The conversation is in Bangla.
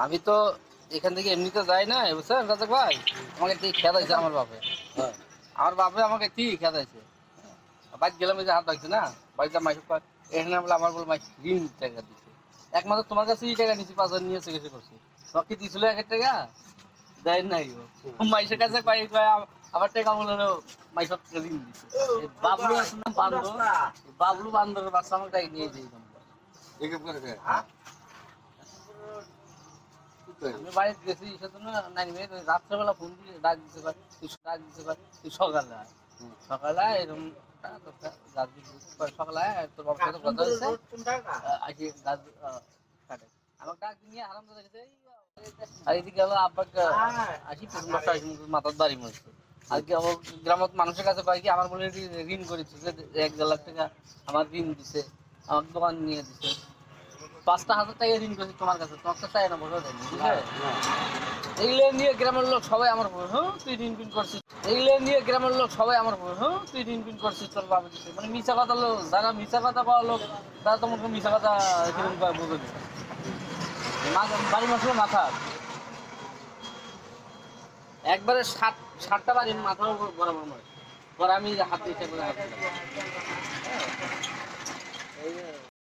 আমি তো এখান থেকে এমনিতে যাই না, বুঝছেন রাজাক ভাই? আমাকে ঠিক খেদাইছে আমার বাপে। আমার বাপে আমাকে ঠিক খেদাইছে। বাড়ি গেলাম, এই যে হাত রাখছে না, বাড়িতে মাইক এখানে বলে আমার বলে মাইক ঋণ টাকা দিচ্ছে। একমাত্র তোমার কাছে টাকা নিচ্ছি, 5,000 নিয়ে চিকিৎসা করছি। তোমাকে দিয়েছিল 1,000 টাকা, দেয় নাই ও। মাইসের কাছে আবার টাকা বলে মাইসব ঋণ দিচ্ছে। বাবলু আছে না, বান্দর, বাবলু বান্দরের বাচ্চা আমাকে টাকা নিয়ে যাই। আমি বাড়িতে গেছি সেজন্য নাইবে রাত্রেবেলা ফোন দিয়ে ডাক দিতে পারি, তুই সকালে আয়। সকালে আয়, এরকম সকালে আয়, তোর বাবার সাথে কথা হয়েছে, আসি গাছ কাটে। আমার ডাক নিয়ে আরাম করে রেখেছে। আর এদিকে হলো আব্বাকে আসি, প্রথম বছর আসি মাথার বাড়ি মরছে। আর কি গ্রামের মানুষের কাছে কয় কি আমার বলে ঋণ করেছে, যে 1-1.5 লাখ টাকা আমার ঋণ দিছে, আমার দোকান নিয়ে দিছে। 5,000 টাকা ঋণ করেছি তোমার কাছে, তোমার কাছে চাই না, বোঝা যায়নি, বুঝলে? এইগুলো নিয়ে গ্রামের লোক সবাই আমার বলে, হ্যাঁ তুই ঋণ পিন করছিস। এইগুলো নিয়ে গ্রামের লোক সবাই আমার বলে, হ্যাঁ তুই ঋণ পিন করছিস, তোর বাবা দিচ্ছে। মানে মিশা কথা লোক, যারা মিশা কথা বলা লোক, তারা তোমাকে মিশা কথা কিরকম বুঝে দিচ্ছে। বাড়ি মাসে মাথা একবারে 7টা বাড়ি মাথার উপর বরাবর মারে, পরে আমি হাত দিয়ে করে হাত দিলাম।